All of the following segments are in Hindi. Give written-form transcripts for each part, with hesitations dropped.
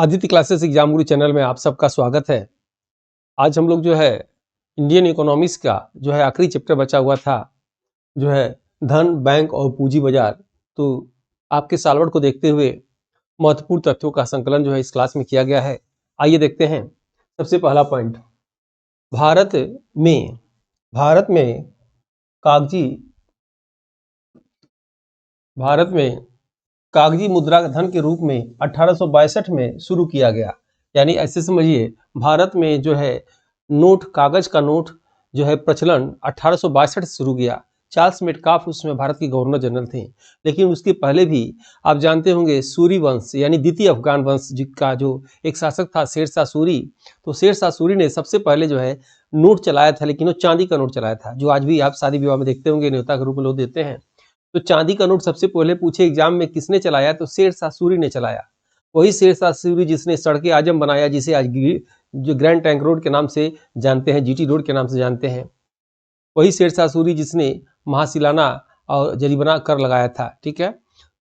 आदित्य क्लासेस एग्जाम गुरु चैनल में आप सबका स्वागत है। आज हम लोग जो है इंडियन इकोनॉमिक्स का जो है आखिरी चैप्टर बचा हुआ था, जो है धन, बैंक और पूंजी बाजार। तो आपके सालवट को देखते हुए महत्वपूर्ण तथ्यों का संकलन जो है इस क्लास में किया गया है। आइए देखते हैं। सबसे पहला पॉइंट, भारत में कागजी मुद्रा धन के रूप में 1862 में शुरू किया गया। यानी ऐसे समझिए, भारत में जो है नोट, कागज का नोट जो है प्रचलन 1862 से शुरू किया। चार्ल्स मेटकाफ उसमें भारत के गवर्नर जनरल थे। लेकिन उसके पहले भी आप जानते होंगे, सूरी वंश यानी द्वितीय अफगान वंश का जो एक शासक था शेरशाह सूरी, तो शेरशाह सूरी ने सबसे पहले जो है नोट चलाया था, लेकिन वो चांदी का नोट चलाया था, जो आज भी आप शादी विवाह में देखते होंगे, न्योता के रूप में लोग देते हैं। तो चांदी का नोट सबसे पहले पूछे एग्जाम में किसने चलाया, तो शेरशाह सूरी ने चलाया। वही शेरशाह सूरी जिसने सड़के आजम बनाया, जिसे आज जो ग्रैंड ट्रंक रोड के नाम से जानते हैं, जीटी रोड के नाम से जानते हैं। वही शेरशाह सूरी जिसने महासिलाना और जरीबना कर लगाया था। ठीक है,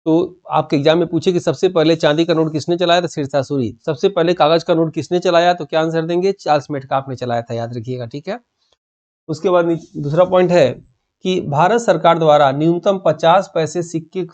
तो आपके एग्जाम में पूछे कि सबसे पहले चांदी का नोट किसने चलाया, था शेरशाह सूरी। सबसे पहले कागज का नोट किसने चलाया, तो क्या आंसर देंगे, चार्ल्स मेटकाफ ने चलाया था, याद रखिएगा। ठीक है, उसके बाद दूसरा पॉइंट है कि भारत सरकार द्वारा न्यूनतम 50 पैसे सिक्के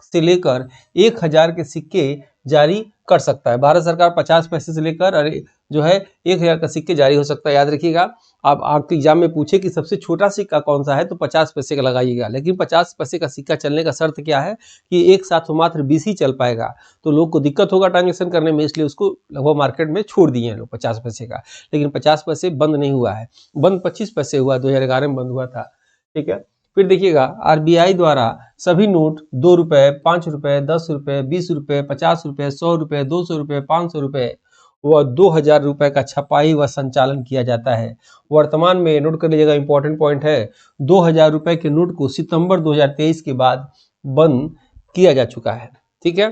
से लेकर 1000 के सिक्के जारी कर सकता है। भारत सरकार 50 पैसे से लेकर जो है 1000 का सिक्के जारी हो सकता है, याद रखिएगा। आप आपके एग्जाम में पूछे कि सबसे छोटा सिक्का कौन सा है, तो 50 पैसे का लगाइएगा। लेकिन 50 पैसे का सिक्का चलने का शर्त क्या है कि एक साथ वो मात्र 20 ही चल पाएगा, तो लोग को दिक्कत होगा ट्रांजेक्शन करने में, इसलिए उसको लगभग मार्केट में छोड़ दिए हैं लोग 50 पैसे का। लेकिन 50 पैसे बंद नहीं हुआ है, बंद 25 पैसे हुआ, 2011 में बंद हुआ था। ठीक है, फिर देखिएगा, आरबीआई द्वारा सभी नोट 2 रुपए, 5 रुपए, 10 रुपए, 20 रुपए, 50 रुपए, 100 रुपए, 200 रुपए, 500 रुपए व 2000 रुपए का छपाई व संचालन किया जाता है। वर्तमान में, नोट कर लीजिएगा, इंपॉर्टेंट पॉइंट है, 2000 रुपए के नोट को सितंबर 2023 के बाद बंद किया जा चुका है। ठीक है,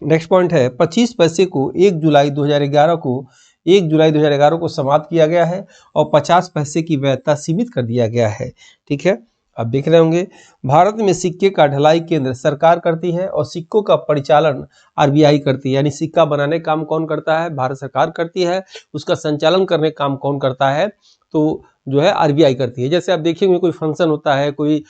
नेक्स्ट पॉइंट है, 25 पैसे को 1 जुलाई 2011 को समाप्त किया गया है और 50 पैसे की वैधता सीमित कर दिया गया है। ठीक है, आप देख रहे होंगे, भारत में सिक्के का ढलाई केंद्र सरकार करती है और सिक्कों का परिचालन आरबीआई करती है। यानी सिक्का बनाने का काम कौन करता है, भारत सरकार करती है। उसका संचालन करने का काम कौन करता है, तो जो है आरबीआई करती है। जैसे आप देखेंगे, कोई फंक्शन होता है, कोई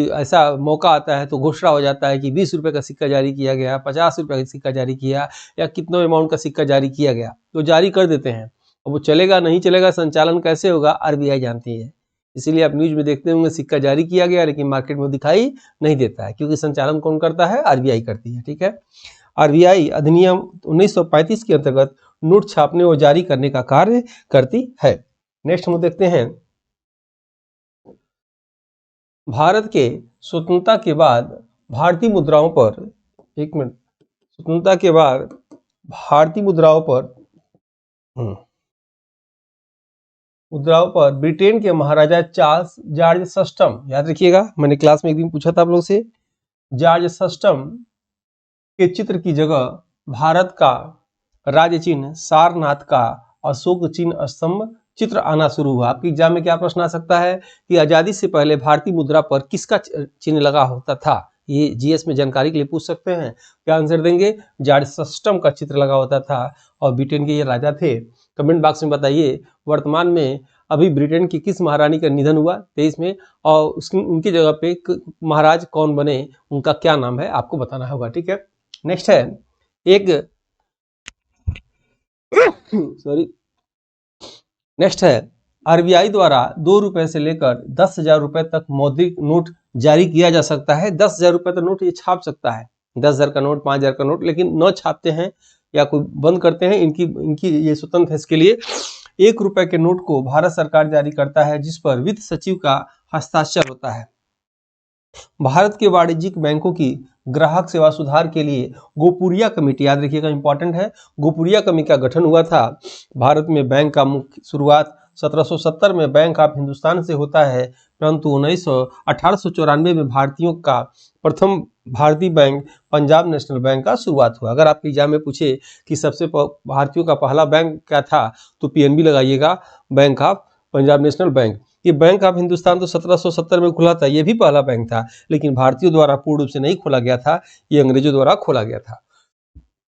ऐसा मौका आता है, तो घोषणा हो जाता है कि 20 रुपए का सिक्का जारी किया गया, 50 रुपए का सिक्का जारी किया, या कितना अमाउंट का सिक्का जारी किया गया, तो जारी कर देते हैं। अब वो चलेगा नहीं चलेगा, संचालन कैसे होगा, आरबीआई जानती है। इसीलिए आप न्यूज में देखते होंगे सिक्का जारी किया गया, लेकिन मार्केट में दिखाई नहीं देता है, क्योंकि संचालन कौन करता है, आरबीआई करती है। ठीक है, आरबीआई अधिनियम 1935 के अंतर्गत नोट छापने और जारी करने का कार्य करती है। नेक्स्ट हम देखते हैं, भारत के स्वतंत्रता के बाद भारतीय मुद्राओं पर, एक मिनट, स्वतंत्रता के बाद भारतीय मुद्राओं पर ब्रिटेन के महाराजा चार्ल्स जॉर्ज सस्टम, याद रखिएगा, मैंने क्लास में एक दिन पूछा था आप लोग से, जॉर्ज सस्टम के चित्र की जगह भारत का राज्य चिन्ह, सारनाथ का अशोक चिन्ह स्तंभ चित्र आना शुरू हुआ। आपके एग्जाम में क्या प्रश्न आ सकता है कि आजादी से पहले भारतीय मुद्रा पर किसका चिन्ह लगा होता था, ये जीएस में जानकारी के लिए पूछ सकते हैं। क्या आंसर देंगे, जॉर्ज सस्टम का चित्र लगा होता था और ब्रिटेन के ये राजा थे। कमेंट बॉक्स में बताइए, वर्तमान में अभी ब्रिटेन की किस महारानी का निधन हुआ 23 में, और उनकी जगह पे महाराज कौन बने, उनका क्या नाम है, आपको बताना होगा। ठीक है, नेक्स्ट है नेक्स्ट है, आरबीआई द्वारा 2 रुपए से लेकर 10,000 रुपए तक मौद्रिक नोट जारी किया जा सकता है। 10,000 रुपए तक नोट ये छाप सकता है, 10,000 का नोट, 5,000 का नोट, लेकिन न छापते हैं या कोई बंद करते हैं, इनकी ये स्वतंत्र है। इसके लिए 1 रुपए के नोट को भारत सरकार जारी करता है, जिस पर वित्त सचिव का हस्ताक्षर होता है। भारत के वाणिज्यिक बैंकों की ग्राहक सेवा सुधार के लिए गोपुरिया कमेटी, याद रखिएगा, इंपॉर्टेंट है, गोपुरिया कमेटी का गठन हुआ था। भारत में बैंक का मुख्य शुरुआत 1770 में बैंक ऑफ हिंदुस्तान से होता है, परंतु 1894 में भारतीयों का प्रथम भारतीय बैंक पंजाब नेशनल बैंक का शुरुआत हुआ। अगर आपके एग्जाम में पूछे कि सबसे भारतीयों का पहला बैंक क्या था, तो पीएनबी लगाइएगा, bank of Punjab national bank. ये बैंक ऑफ हिंदुस्तान तो 1770 में खुला था, ये भी पहला बैंक था, लेकिन भारतीयों द्वारा पूर्ण रूप से नहीं खोला गया था, ये अंग्रेजों द्वारा खोला गया था।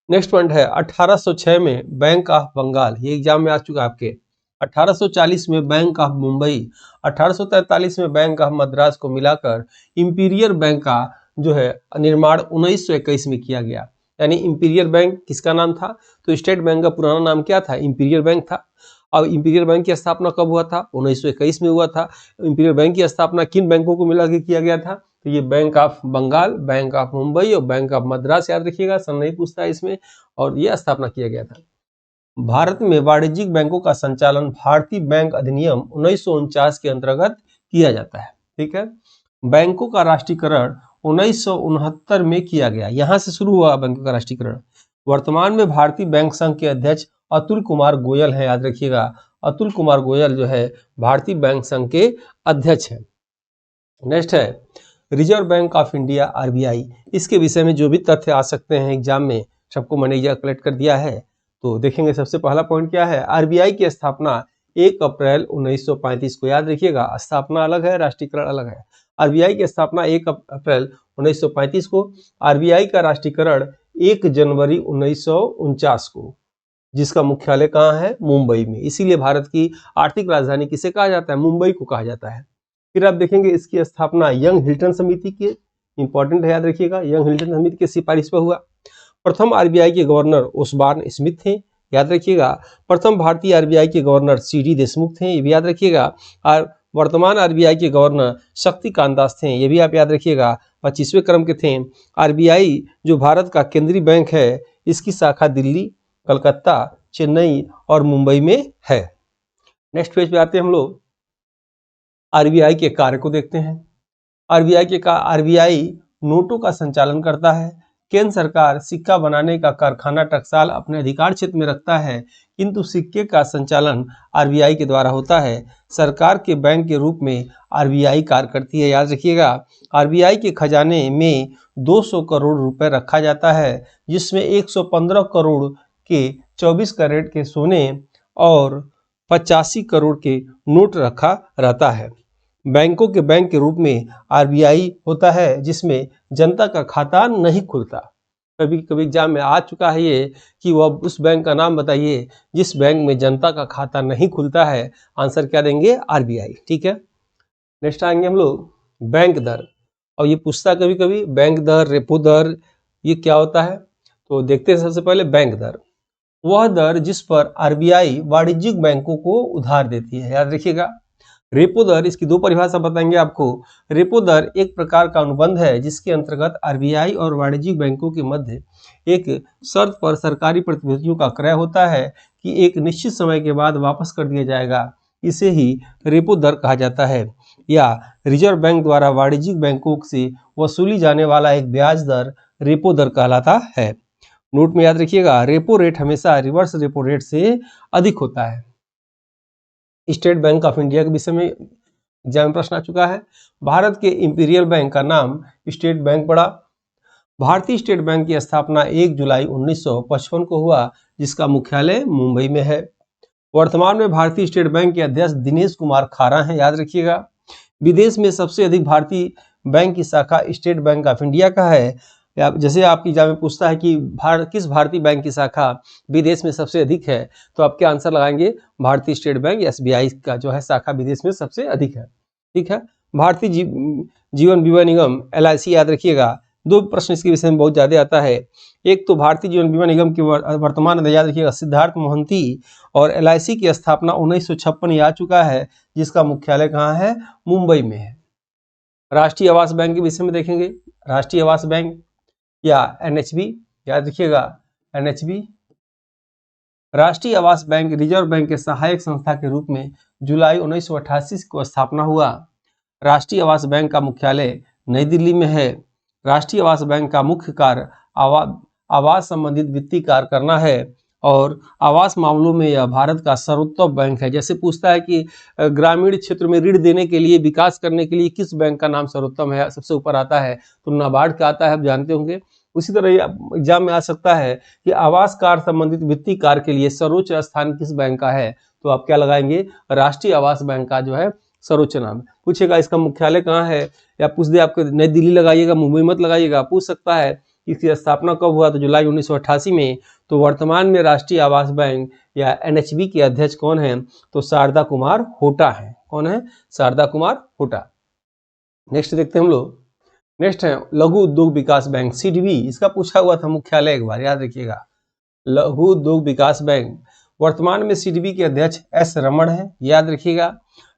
नेक्स्ट पॉइंट है 1806 में बैंक ऑफ बंगाल, ये एग्जाम में आ चुका है आपके। 1840 में बैंक ऑफ मुंबई, 1843 में बैंक ऑफ मद्रास को मिलाकर इंपीरियल बैंक का जो है निर्माण 1921 में किया गया। यानी इंपीरियल बैंक किसका नाम था? तो स्टेट बैंक का पुराना नाम क्या था? इंपीरियल बैंक था। अब इंपीरियल बैंक की स्थापना कब हुआ था? 1921 में हुआ था। इंपीरियल बैंक की स्थापना किन बैंकों को मिला के किया गया था? तो ये bank of Bengal, bank of Mumbai और बैंक ऑफ मद्रास, याद रखिएगा, सन नहीं पूछता है इसमें, और ये स्थापना किया गया था। भारत में वाणिज्यिक बैंकों का संचालन भारतीय बैंक अधिनियम 1949 के अंतर्गत किया जाता है। ठीक है। बैंकों का राष्ट्रीयकरण 1969 में किया गया, यहां से शुरू हुआ बैंकों का राष्ट्रीयकरण। वर्तमान में भारतीय बैंक संघ के अध्यक्ष अतुल कुमार गोयल है, याद रखिएगा, अतुल कुमार गोयल जो है भारतीय बैंक संघ के अध्यक्ष है। नेक्स्ट है reserve bank of India, RBI. इसके विषय में जो भी तथ्य आ सकते हैं एग्जाम में, सबको मैंने यह कलेक्ट कर दिया है। तो देखेंगे सबसे पहला पॉइंट क्या है? आरबीआई की स्थापना 1 अप्रैल 1935 को, याद रखिएगा, स्थापना अलग है, राष्ट्रीयकरण अलग है। आरबीआई की स्थापना 1 अप्रैल 1935 को, आरबीआई का राष्ट्रीयकरण 1 जनवरी 1949 को, जिसका मुख्यालय कहाँ है? मुंबई में। इसीलिए भारत की आर्थिक राजधानी किसे कहा जाता है? मुंबई को कहा जाता है। फिर आप देखेंगे इसकी स्थापना यंग हिल्टन समिति के, इंपॉर्टेंट है, याद रखिएगा, यंग हिल्टन समिति की सिफारिश पर हुआ। प्रथम आरबीआई के गवर्नर ओसबॉर्न स्मिथ थे, याद रखिएगा। प्रथम भारतीय आरबीआई के गवर्नर सीडी देशमुख थे, ये भी याद रखिएगा। और वर्तमान आरबीआई के गवर्नर शक्तिकांत दास थे, ये भी आप याद रखिएगा, 25वें क्रम के थे। आरबीआई जो भारत का केंद्रीय बैंक है, इसकी शाखा दिल्ली, कलकत्ता, चेन्नई और मुंबई में है। नेक्स्ट पेज पे आते हैं हम लोग, आरबीआई के कार्य को देखते हैं। आरबीआई नोटों का संचालन करता है। केंद्र सरकार सिक्का बनाने का कारखाना टकसाल अपने अधिकार क्षेत्र में रखता है, किंतु सिक्के का संचालन आरबीआई के द्वारा होता है। सरकार के बैंक के रूप में आरबीआई कार्य करती है, याद रखिएगा। आरबीआई के खजाने में 200 करोड़ रुपए रखा जाता है, जिसमें 115 करोड़ के 24 कैरेट के सोने और 85 करोड़ के नोट रखा रहता है। बैंकों के बैंक के रूप में आरबीआई होता है, जिसमें जनता का खाता नहीं खुलता। कभी कभी एग्जाम में आ चुका है ये कि वह उस बैंक का नाम बताइए जिस बैंक में जनता का खाता नहीं खुलता है। आंसर क्या देंगे? आरबीआई। ठीक है। नेक्स्ट आएंगे हम लोग बैंक दर। और ये पूछता कभी कभी बैंक दर, रेपो दर, ये क्या होता है? तो देखते हैं सबसे पहले बैंक दर। वह दर जिस पर आरबीआई वाणिज्यिक बैंकों को उधार देती है, याद रखिएगा। रेपो दर, इसकी दो परिभाषा बताएंगे आपको। रेपो दर एक प्रकार का अनुबंध है जिसके अंतर्गत आरबीआई और वाणिज्यिक बैंकों के मध्य एक शर्त पर सरकारी प्रतिभूतियों का क्रय होता है कि एक निश्चित समय के बाद वापस कर दिया जाएगा। इसे ही रेपो दर कहा जाता है, या रिजर्व बैंक द्वारा वाणिज्यिक बैंकों से वसूली जाने वाला एक ब्याज दर रेपो दर कहलाता है। नोट में याद रखिएगा, रेपो रेट हमेशा रिवर्स रेपो रेट से अधिक होता है। स्टेट बैंक ऑफ इंडिया के विषय में एग्जाम में प्रश्न आ चुका है। भारत के इंपीरियल बैंक का नाम स्टेट बैंक पड़ा। भारतीय स्टेट बैंक की स्थापना 1 जुलाई 1955 को हुआ, जिसका मुख्यालय मुंबई में है। वर्तमान में भारतीय स्टेट बैंक के अध्यक्ष दिनेश कुमार खारा हैं, याद रखिएगा। विदेश में सबसे अधिक भारतीय बैंक की शाखा स्टेट बैंक ऑफ इंडिया का है। जैसे आपकी एग्जाम में पूछता है कि किस भारतीय बैंक की शाखा विदेश में सबसे अधिक है, तो आप क्या आंसर लगाएंगे? भारतीय स्टेट बैंक, एसबीआई का जो है शाखा विदेश में सबसे अधिक है। ठीक है। भारतीय जीवन बीमा निगम, एलआईसी, याद रखिएगा। दो प्रश्न इसके विषय में बहुत ज्यादा आता है। एक तो भारतीय जीवन बीमा निगम के वर्तमान अध्यक्ष, याद रखिएगा, सिद्धार्थ मोहंती, और एलआईसी की स्थापना 1956 में आ चुका है, जिसका मुख्यालय कहाँ है? मुंबई में है। राष्ट्रीय आवास बैंक के विषय में देखेंगे। राष्ट्रीय आवास बैंक या एनएचबी, याद रखिएगा, एनएचबी। राष्ट्रीय आवास बैंक रिजर्व बैंक के सहायक संस्था के रूप में जुलाई 1988 को स्थापना हुआ। राष्ट्रीय आवास बैंक का मुख्यालय नई दिल्ली में है। राष्ट्रीय आवास बैंक का मुख्य कार्य आवास संबंधित वित्तीय कार्य करना है, और आवास मामलों में यह भारत का सर्वोत्तम बैंक है। जैसे पूछता है कि ग्रामीण क्षेत्र में ऋण देने के लिए, विकास करने के लिए किस बैंक का नाम सर्वोत्तम है, सबसे ऊपर आता है, तो नाबार्ड का आता है, आप जानते होंगे। उसी तरह एग्जाम में आ सकता है कि आवास कार्य संबंधित वित्तीय कार्य के लिए सर्वोच्च स्थान किस बैंक का है, तो आप क्या लगाएंगे? राष्ट्रीय आवास बैंक का जो है सर्वोच्च नाम। पूछेगा इसका मुख्यालय कहाँ है, या पूछ दे आपको नई दिल्ली लगाइएगा, मुंबई मत लगाइएगा। पूछ सकता है इसकी स्थापना कब हुआ? तो जुलाई 1988 में। तो वर्तमान में राष्ट्रीय आवास बैंक या एनएचबी के अध्यक्ष कौन है? तो शारदा कुमार होटा है। कौन है? शारदा कुमार होटा। नेक्स्ट देखते हैं हम लोग। नेक्स्ट है लघु उद्योग विकास बैंक सीडबी। इसका पूछा हुआ था मुख्यालय, एक बार याद रखिएगा। लघु उद्योग विकास बैंक, वर्तमान में सीडबी के अध्यक्ष एस रमण है, याद रखिएगा।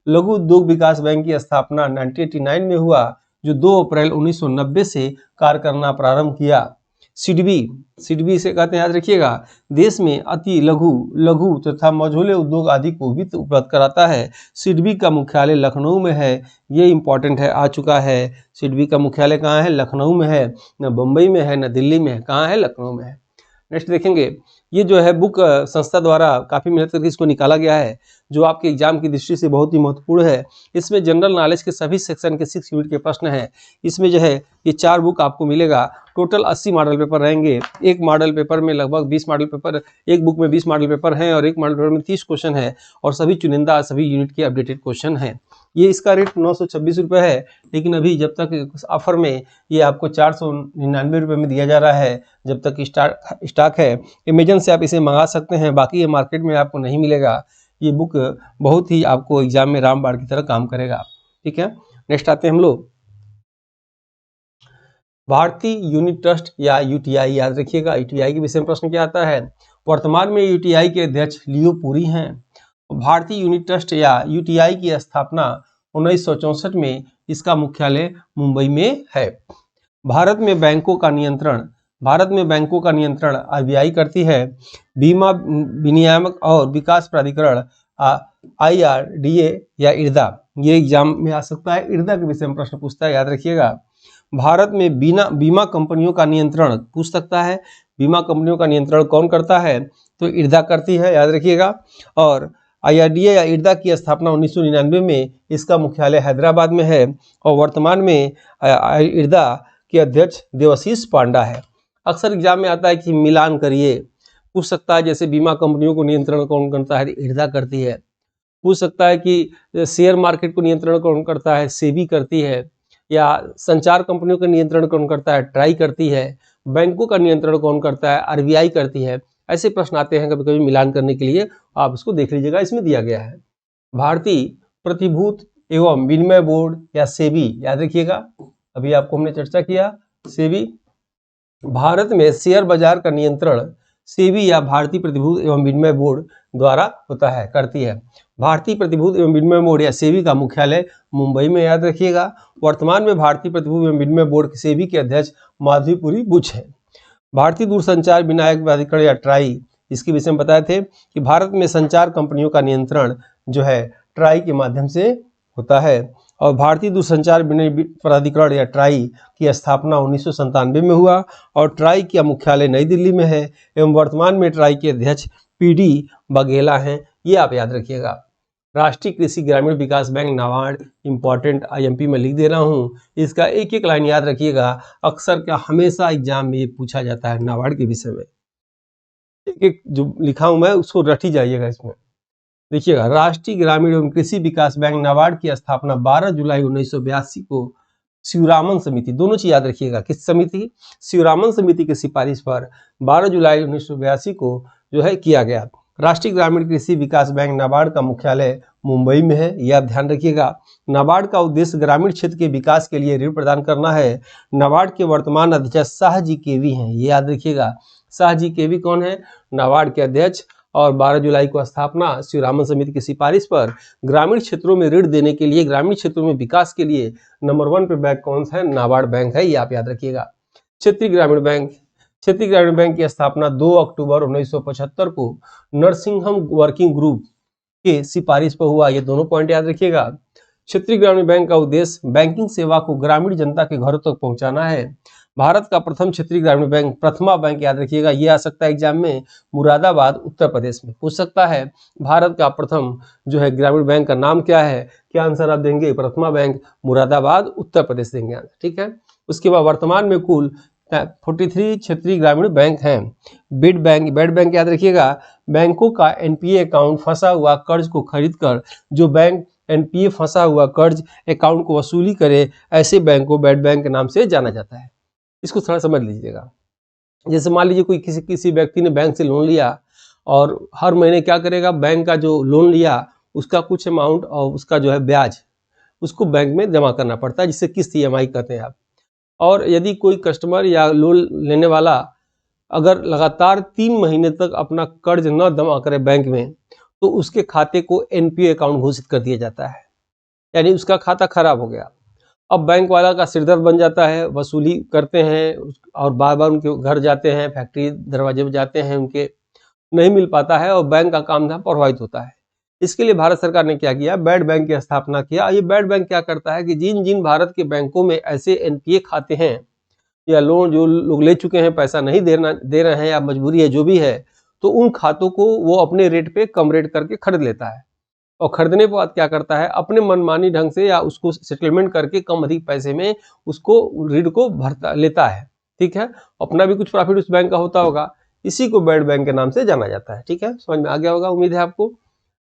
लघु उद्योग विकास बैंक की स्थापना 1989 में हुआ, जो 2 अप्रैल 1990 से कार्य करना प्रारंभ किया। सीडबी से कहते हैं, याद रखिएगा, देश में अति लघु तथा मझोले उद्योग आदि को वित्त उपलब्ध कराता है। सीडबी का मुख्यालय लखनऊ में है, ये इंपॉर्टेंट है, आ चुका है। सीडबी का मुख्यालय कहाँ है? लखनऊ में है, न बम्बई में है न दिल्ली में है, कहाँ है? लखनऊ में है। नेक्स्ट देखेंगे, ये जो है बुक संस्था द्वारा काफ़ी मेहनत करके इसको निकाला गया है, जो आपके एग्जाम की दृष्टि से बहुत ही महत्वपूर्ण है। इसमें जनरल नॉलेज के सभी सेक्शन के 6 यूनिट के प्रश्न हैं। इसमें जो है ये 4 बुक आपको मिलेगा। टोटल 80 मॉडल पेपर रहेंगे। एक मॉडल पेपर में लगभग 20 मॉडल पेपर, एक बुक में 20 मॉडल पेपर हैं और एक मॉडल पेपर में 30 क्वेश्चन है और सभी चुनिंदा सभी यूनिट के अपडेटेड क्वेश्चन हैं। ये इसका रेट 926 रुपये है, लेकिन अभी जब तक ऑफर में ये आपको 499 रुपये में दिया जा रहा है, जब तक स्टॉक है। अमेजन से आप इसे मंगा सकते हैं, बाकी ये मार्केट में आपको नहीं मिलेगा। ये बुक बहुत ही आपको एग्जाम में रामबाण की तरह काम करेगा। ठीक है, नेक्स्ट आते हैं हम लोग। भारतीय यूनिट ट्रस्ट या यूटीआई, याद रखिएगा, यूटीआई के विषय में प्रश्न क्या आता है? वर्तमान में यूटीआई के अध्यक्ष लियो पुरी हैं। भारतीय यूनिट ट्रस्ट या यूटीआई की स्थापना 1964 में, इसका मुख्यालय मुंबई में है। भारत में बैंकों का नियंत्रण आरबीआई करती है। बीमा विनियामक और विकास प्राधिकरण आईआरडीए या इर्दा, ये एग्जाम में आ सकता है। इर्दा के विषय में प्रश्न पूछता है, याद रखिएगा। भारत में बीमा कंपनियों का नियंत्रण पूछ सकता है। बीमा कंपनियों का नियंत्रण कौन करता है? तो इर्दा करती है, याद रखिएगा। और आईआरडीए या इर्दा की स्थापना 1999 में, इसका मुख्यालय हैदराबाद में है और वर्तमान में इर्दा के अध्यक्ष देवाशीष पांडा है। अक्सर एग्जाम में आता है कि मिलान करिए, पूछ सकता है जैसे बीमा कंपनियों को नियंत्रण कौन करता है? इर्दा करती है। पूछ सकता है कि शेयर मार्केट को नियंत्रण कौन करता है? सेबी करती है। या संचार कंपनियों का नियंत्रण कौन करता है? ट्राई करती है। बैंकों का नियंत्रण कौन करता है? आरबीआई करती है। ऐसे प्रश्न आते हैं कभी कभी मिलान करने के लिए, आप इसको देख लीजिएगा, इसमें दिया गया है। भारतीय प्रतिभूति एवं विनिमय बोर्ड या सेबी, याद रखिएगा, अभी आपको हमने चर्चा किया। सेबी, भारत में शेयर बाजार का नियंत्रण सेबी या भारतीय प्रतिभूति एवं विनिमय बोर्ड द्वारा होता है, करती है। भारतीय प्रतिभूति एवं विनिमय बोर्ड या सेबी का मुख्यालय मुंबई में, याद रखिएगा। वर्तमान में भारतीय प्रतिभूति एवं विनिमय बोर्ड सेबी के अध्यक्ष माधवीपुरी बुच है। भारतीय दूरसंचार विनियामक प्राधिकरण या ट्राई, इसके विषय में बताए थे कि भारत में संचार कंपनियों का नियंत्रण जो है ट्राई के माध्यम से होता है। और भारतीय दूरसंचार प्राधिकरण या ट्राई की स्थापना 1997 में हुआ और ट्राई का मुख्यालय नई दिल्ली में है एवं वर्तमान में ट्राई के अध्यक्ष पीडी बघेला हैं। ये आप याद रखिएगा। राष्ट्रीय कृषि ग्रामीण विकास बैंक नाबार्ड, इंपॉर्टेंट, आईएमपी में लिख दे रहा हूँ, इसका एक एक लाइन याद रखिएगा। अक्सर क्या हमेशा एग्जाम में ये पूछा जाता है नाबार्ड के विषय में। एक एक जो लिखा हूँ मैं उसको रट ही जाइएगा। इसमें देखिएगा, राष्ट्रीय ग्रामीण एवं कृषि विकास बैंक नाबार्ड की स्थापना 12 जुलाई 1982 को शिवरामन समिति, दोनों चीज याद रखिएगा, किस समिति? शिवरामन समिति की सिफारिश पर 12 जुलाई 1982 को जो है किया गया। राष्ट्रीय ग्रामीण कृषि विकास बैंक नाबार्ड का मुख्यालय मुंबई में है, यह आप ध्यान रखिएगा। नाबार्ड का उद्देश्य ग्रामीण क्षेत्र के विकास के लिए ऋण प्रदान करना है। नाबार्ड के वर्तमान अध्यक्ष शाह जी केवी हैं, ये याद रखिएगा। शाह जी केवी कौन है? नाबार्ड के अध्यक्ष। और 12 जुलाई को स्थापना शिवरामन समिति की सिफारिश पर ग्रामीण क्षेत्रों में ऋण देने के लिए, ग्रामीण क्षेत्रों में विकास के लिए नंबर 1 पे बैंक कौन सा है? नाबार्ड बैंक है, ये आप याद रखिएगा। क्षेत्रीय ग्रामीण बैंक की स्थापना 2 अक्टूबर 1975 को नरसिंहम वर्किंग ग्रुप के सिफारिश पर हुआ, ये दोनों पॉइंट याद रखिएगा। क्षेत्रीय ग्रामीण बैंक का उद्देश्य बैंकिंग सेवा को ग्रामीण जनता के घरों तक पहुंचाना है। भारत का प्रथम क्षेत्रीय ग्रामीण बैंक, प्रथमा बैंक, याद रखिएगा, ये आ सकता है एग्जाम में, मुरादाबाद उत्तर प्रदेश में पूछ सकता है। भारत का प्रथम जो है ग्रामीण बैंक का नाम क्या है? क्या आंसर आप देंगे? प्रथमा बैंक, मुरादाबाद उत्तर प्रदेश देंगे, ठीक है। उसके बाद वर्तमान में कुल 43 क्षेत्रीय ग्रामीण बैंक हैं। बेड बैंक याद रखिएगा, बैंकों का एनपीए अकाउंट फंसा हुआ कर्ज को खरीद कर जो बैंक एनपीए फंसा हुआ कर्ज अकाउंट को वसूली करे, ऐसे बैंक को बेड बैंक के नाम से जाना जाता है। इसको थोड़ा समझ लीजिएगा। जैसे मान लीजिए कोई किसी व्यक्ति ने बैंक से लोन लिया और हर महीने क्या करेगा, बैंक का जो लोन लिया उसका कुछ अमाउंट और उसका जो है ब्याज उसको बैंक में जमा करना पड़ता है, जिससे किस्त EMI कहते हैं आप। और यदि कोई कस्टमर या लोन लेने वाला अगर लगातार 3 महीने तक अपना कर्ज न जमा करे बैंक में, तो उसके खाते को NPA अकाउंट घोषित कर दिया जाता है, यानी उसका खाता खराब हो गया। अब बैंक वाला का सिरदर्द बन जाता है, वसूली करते हैं और बार बार उनके घर जाते हैं, फैक्ट्री दरवाजे पर जाते हैं, उनके नहीं मिल पाता है और बैंक का काम धाम प्रभावित होता है। इसके लिए भारत सरकार ने क्या किया, बैड बैंक की स्थापना किया। ये बैड बैंक क्या करता है कि जिन जिन भारत के बैंकों में ऐसे NPA खाते हैं या लोन जो लोग ले चुके हैं पैसा नहीं दे रहे हैं या मजबूरी है जो भी है, तो उन खातों को वो अपने रेट पे कम रेट करके खरीद लेता है और खरीदने के बाद क्या करता है, अपने मनमानी ढंग से या उसको सेटलमेंट करके कम अधिक पैसे में उसको ऋण को भरता लेता है। ठीक है, अपना भी कुछ प्रॉफिट उस बैंक का होता होगा। इसी को बैड बैंक के नाम से जाना जाता है। ठीक है, समझ में आ गया होगा, उम्मीद है आपको।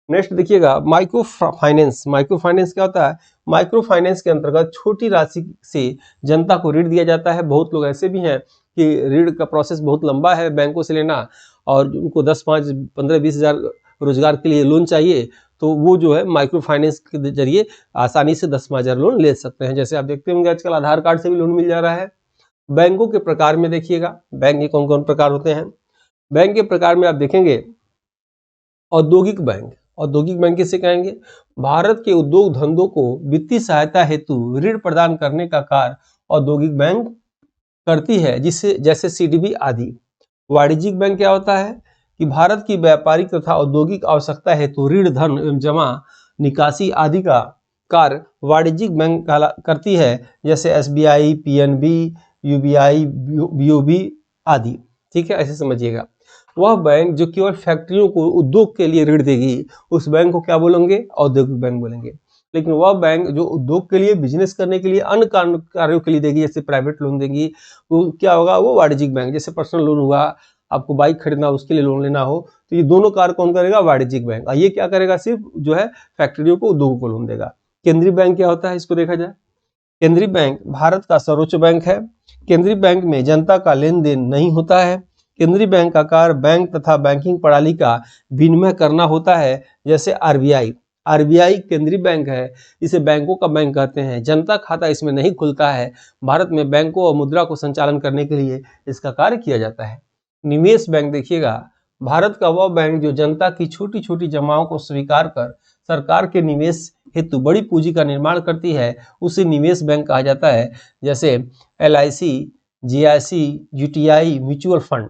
नेक्स्ट देखिएगा, माइक्रो फाइनेंस। माइक्रो फाइनेंस क्या होता है? माइक्रो फाइनेंस के अंतर्गत छोटी राशि से जनता को ऋण दिया जाता है। बहुत लोग ऐसे भी हैं कि ऋण का प्रोसेस बहुत लंबा है बैंकों से लेना, और उनको 10, 5, 15, 20 हज़ार रोजगार के लिए लोन चाहिए, तो वो जो है माइक्रो फाइनेंस के जरिए आसानी से 10-5 हज़ार लोन ले सकते हैं। जैसे आप देखते होंगे आजकल आधार कार्ड से भी लोन मिल जा रहा है। बैंकों के प्रकार में देखिएगा, बैंक के कौन कौन प्रकार होते हैं। बैंक के प्रकार में आप देखेंगे, औद्योगिक बैंक। औद्योगिक बैंक किसे कहेंगे? भारत के उद्योग धंधों को वित्तीय सहायता हेतु ऋण प्रदान करने का कार्य औद्योगिक बैंक करती है, जिससे जैसे CDB आदि। वाणिज्यिक बैंक क्या होता है कि भारत की व्यापारिक तथा औद्योगिक आवश्यकता हेतु ऋण, धन एवं जमा निकासी आदि का कार्य वाणिज्यिक बैंक करती है, जैसे SBI, PNB, UBI, BOB आदि। ठीक है, ऐसे समझिएगा। वह बैंक जो केवल फैक्ट्रियों को उद्योग के लिए ऋण देगी, उस बैंक को क्या बोलेंगे? औद्योगिक बैंक बोलेंगे। लेकिन वह बैंक जो उद्योग के लिए, बिजनेस करने के लिए, अन्य कार्यों के लिए देगी, जैसे प्राइवेट लोन देगी, वो क्या होगा? वो वाणिज्यिक बैंक। जैसे पर्सनल लोन हुआ, आपको बाइक खरीदना उसके लिए लोन लेना हो, तो ये दोनों कार्य कौन करेगा? वाणिज्यिक बैंक। और ये क्या करेगा? सिर्फ जो है फैक्ट्रियों को, उद्योगों को लोन देगा। केंद्रीय बैंक क्या होता है, इसको देखा जाए। केंद्रीय बैंक भारत का सर्वोच्च बैंक है। केंद्रीय बैंक में जनता का लेन देन नहीं होता है। केंद्रीय बैंक का कार्य बैंक तथा बैंकिंग प्रणाली का विनिमय करना होता है, जैसे RBI केंद्रीय बैंक है, इसे बैंकों का बैंक कहते हैं। जनता खाता इसमें नहीं खुलता है। भारत में बैंकों और मुद्रा को संचालन करने के लिए इसका कार्य किया जाता है। निवेश बैंक देखिएगा, भारत का वह बैंक जो जनता की छोटी छोटी जमाओं को स्वीकार कर सरकार के निवेश हेतु बड़ी पूंजी का निर्माण करती है, उसे निवेश बैंक कहा जाता है। जैसे LIC, GIC, UTI, mutual fund.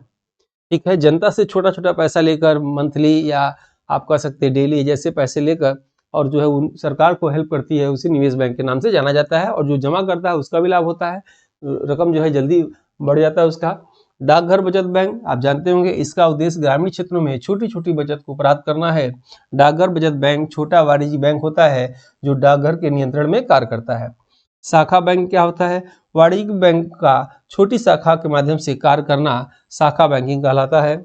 ठीक है, जनता से छोटा छोटा पैसा लेकर, मंथली या आप कह सकते हैं डेली जैसे पैसे लेकर, और जो है उन सरकार को हेल्प करती है, उसे निवेश बैंक के नाम से जाना जाता है। और जो जमा करता है उसका भी लाभ होता है, रकम जो है जल्दी बढ़ जाता है उसका। डाकघर बचत बैंक आप जानते होंगे, इसका उद्देश्य ग्रामीण क्षेत्रों में छोटी छोटी बचत को प्राप्त करना है। डाकघर बचत बैंक छोटा वाणिज्यिक बैंक होता है, जो डाकघर के नियंत्रण में कार्य करता है। शाखा बैंक क्या होता है? वाणिज्यिक बैंक का छोटी शाखा के माध्यम से कार्य करना शाखा बैंकिंग कहलाता है।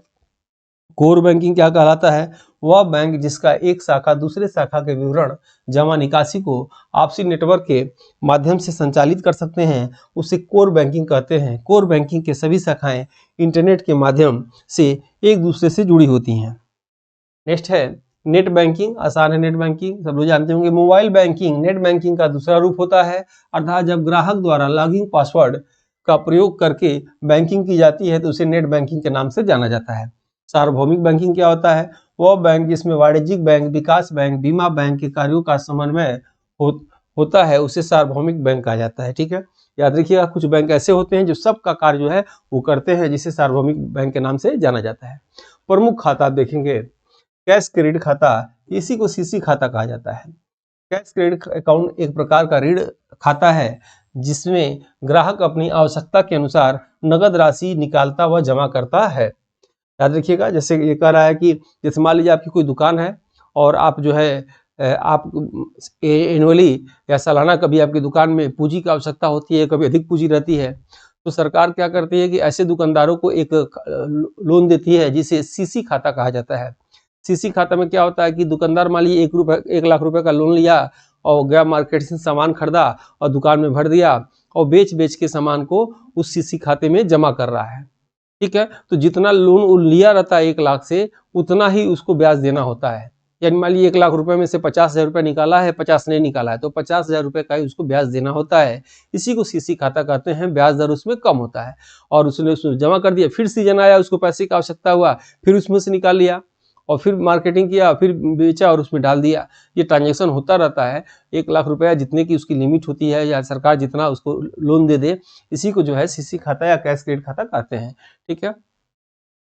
कोर बैंकिंग क्या कहलाता है? वह बैंक जिसका एक शाखा दूसरे शाखा के विवरण, जमा निकासी को आपसी नेटवर्क के माध्यम से संचालित कर सकते हैं, उसे कोर बैंकिंग कहते हैं। कोर बैंकिंग के सभी शाखाएं इंटरनेट के माध्यम से एक दूसरे से जुड़ी होती हैं। नेक्स्ट है नेट बैंकिंग। आसान है नेट बैंकिंग, सब लोग जानते होंगे। मोबाइल बैंकिंग नेट बैंकिंग का दूसरा रूप होता है, अर्थात जब ग्राहक द्वारा लॉगिन पासवर्ड का प्रयोग करके बैंकिंग की जाती है तो उसे नेट बैंकिंग के नाम से जाना जाता है। सार्वभौमिक बैंकिंग क्या होता है? वह बैंक जिसमें वाणिज्यिक बैंक, विकास बैंक, बीमा बैंक के कार्यों का समन्वय होता है, उसे सार्वभौमिक बैंक कहा जाता है। ठीक है, याद रखिएगा, कुछ बैंक ऐसे होते हैं जो सबका कार्य जो है वो करते हैं, जिसे सार्वभौमिक बैंक के नाम से जाना जाता है। प्रमुख खाता आप देखेंगे, कैश क्रेडिट खाता, इसी को CC खाता कहा जाता है। कैश क्रेडिट अकाउंट एक प्रकार का ऋण खाता है, जिसमें ग्राहक अपनी आवश्यकता के अनुसार नगद राशि निकालता व जमा करता है। याद रखिएगा, जैसे ये कह रहा है कि जैसे मान लीजिए आपकी कोई दुकान है और आप जो है आप एनुअली या सालाना कभी आपकी दुकान में पूंजी की आवश्यकता होती है, कभी अधिक पूंजी रहती है, तो सरकार क्या करती है कि ऐसे दुकानदारों को एक लोन देती है, जिसे CC खाता कहा जाता है। CC खाता में क्या होता है कि दुकानदार मान लीजिए 1 लाख रुपए का लोन लिया और गया मार्केट से सामान खरीदा और दुकान में भर दिया, और बेच बेच के सामान को उस सीसी खाते में जमा कर रहा है। ठीक है, तो जितना लोन लिया रहता है 1 लाख से उतना ही उसको ब्याज देना होता है। यानी मान लीजिए 1 लाख रुपए में से 50,000 रुपये निकाला है, 50 नहीं निकाला है, तो 50,000 रुपये का ही उसको ब्याज देना होता है। इसी को सीसी खाता कहते हैं, ब्याज दर उसमें कम होता है। और उसने जमा कर दिया, फिर सीजन आया, उसको पैसे की आवश्यकता हुआ, फिर उसमें से निकाल लिया और फिर मार्केटिंग किया, फिर बेचा और उसमें डाल दिया। ये ट्रांजेक्शन होता रहता है। 1 लाख रुपया जितने की उसकी लिमिट होती है या सरकार जितना उसको लोन दे दे, इसी को जो है सीसी खाता या कैश क्रेडिट खाता कहते हैं। ठीक है,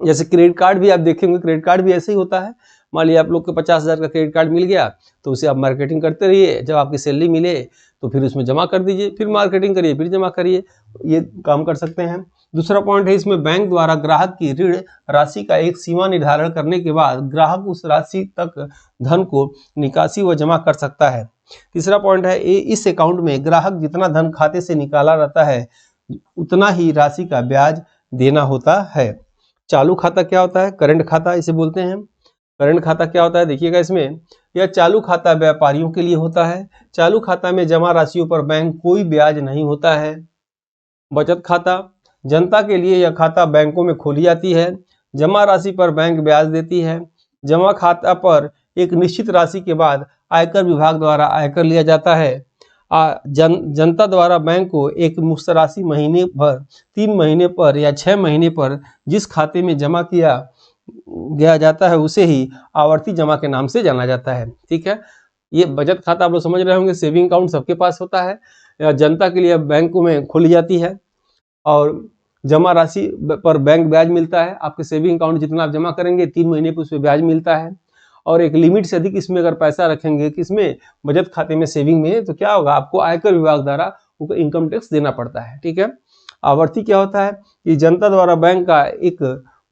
जैसे क्रेडिट कार्ड भी आप देखेंगे, क्रेडिट कार्ड भी ऐसे ही होता है। मान लिया आप लोग को 50,000 का क्रेडिट कार्ड मिल गया, तो उसे आप मार्केटिंग करते रहिए, जब आपकी सैलरी मिले तो फिर उसमें जमा कर दीजिए, फिर मार्केटिंग करिए, फिर जमा करिए, ये काम कर सकते हैं। दूसरा पॉइंट है इसमें, बैंक द्वारा ग्राहक की ऋण राशि का एक सीमा निर्धारण करने के बाद ग्राहक उस राशि तक धन को निकासी व जमा कर सकता है। तीसरा पॉइंट है, इस अकाउंट में ग्राहक जितना धन खाते से निकाला रहता है उतना ही राशि का ब्याज देना होता है। चालू खाता क्या होता है? करंट खाता इसे बोलते हैं। करंट खाता क्या होता है देखिएगा इसमें, यह चालू खाता व्यापारियों के लिए होता है। चालू खाता में जमा राशियों पर बैंक कोई ब्याज नहीं होता है। बचत खाता, जनता के लिए यह खाता बैंकों में खोली जाती है। जमा राशि पर बैंक ब्याज देती है। जमा खाता पर एक निश्चित राशि के बाद आयकर विभाग द्वारा आयकर लिया जाता है। जनता द्वारा बैंक को एक मुश्त राशि महीने भर, 3 महीने पर या 6 महीने पर जिस खाते में जमा किया गया जाता है उसे ही आवर्ती जमा के नाम से जाना जाता है। ठीक है, ये बचत खाता आप लोग समझ रहे होंगे, सेविंग अकाउंट सबके पास होता है। जनता के लिए बैंकों में खोली जाती है और जमा राशि पर बैंक ब्याज मिलता है। आपके सेविंग अकाउंट जितना आप जमा करेंगे 3 महीने पर उस पर ब्याज मिलता है। और एक लिमिट से अधिक इसमें अगर पैसा रखेंगे किसमें, बचत खाते में, सेविंग में, तो क्या होगा, आपको आयकर विभाग द्वारा इनकम टैक्स देना पड़ता है। ठीक है, आवर्ती क्या होता है कि जनता द्वारा बैंक का एक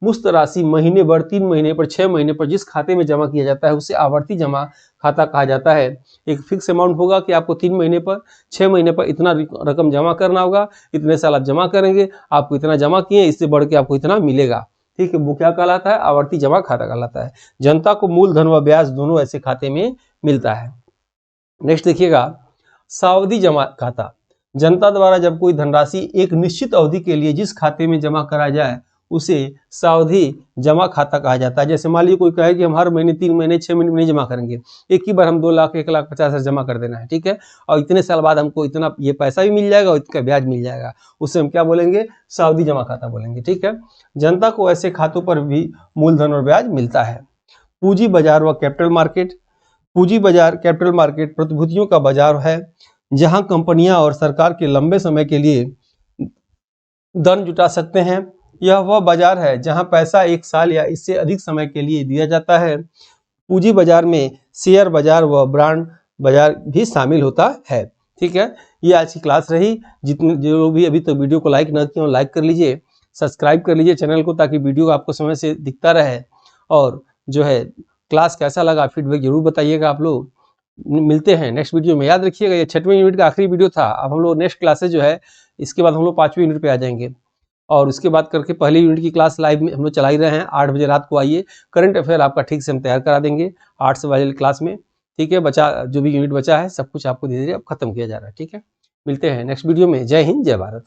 मुश्त राशि महीने भर, 3 महीने पर, 6 महीने पर जिस खाते में जमा किया जाता है उसे आवर्ती जमा खाता कहा जाता है। एक फिक्स अमाउंट होगा कि आपको 3 महीने पर, 6 महीने पर इतना रकम जमा करना होगा, इतने साल आप जमा करेंगे, आपको इतना जमा किए, इससे बढ़ के आपको इतना मिलेगा। ठीक है, वो क्या कहलाता है? आवर्ती जमा खाता कहलाता है। जनता को मूलधन व ब्याज दोनों ऐसे खाते में मिलता है। नेक्स्ट देखिएगा, सावधि जमा खाता। जनता द्वारा जब कोई धनराशि एक निश्चित अवधि के लिए जिस खाते में जमा करा जाए उसे सावधि जमा खाता कहा जाता है। जैसे मान लीजिए कोई कहे कि हम हर महीने, 3 महीने, 6 महीने में नहीं जमा करेंगे, एक ही बार हम 2 लाख, 1,50,000 जमा कर देना है। ठीक है, और इतने साल बाद हमको इतना ये पैसा भी मिल जाएगा और इसका ब्याज मिल जाएगा, उसे हम क्या बोलेंगे? सावधि जमा खाता बोलेंगे। ठीक है, जनता को ऐसे खातों पर भी मूलधन और ब्याज मिलता है। पूंजी बाजार व कैपिटल मार्केट। पूंजी बाजार, कैपिटल मार्केट प्रतिभूतियों का बाजार है जहां कंपनियां और सरकार के लंबे समय के लिए धन जुटा सकते हैं। यह वह बाजार है जहां पैसा 1 साल या इससे अधिक समय के लिए दिया जाता है। पूंजी बाजार में शेयर बाजार व बॉन्ड बाजार भी शामिल होता है। ठीक है, ये आज की क्लास रही। जितने जो भी अभी तक वीडियो को लाइक न किए हो, लाइक कर लीजिए, सब्सक्राइब कर लीजिए चैनल को, ताकि वीडियो आपको समय से दिखता रहे। और जो है क्लास कैसा लगा फीडबैक जरूर बताइएगा आप लोग। मिलते हैं नेक्स्ट वीडियो में। याद रखिएगा ये 6वें यूनिट का आखिरी वीडियो था। अब हम लोग नेक्स्ट क्लासेज जो है इसके बाद हम लोग 5वें यूनिट पे आ जाएंगे और उसके बाद करके पहली यूनिट की क्लास लाइव में हम लोग चला ही रहे हैं। 8 बजे रात को आइए, करंट अफेयर आपका ठीक से हम तैयार करा देंगे 8 से वाली क्लास में। ठीक है, बचा जो भी यूनिट बचा है सब कुछ आपको धीरे धीरे अब खत्म किया जा रहा है। ठीक है, मिलते हैं नेक्स्ट वीडियो में। जय हिंद, जय भारत।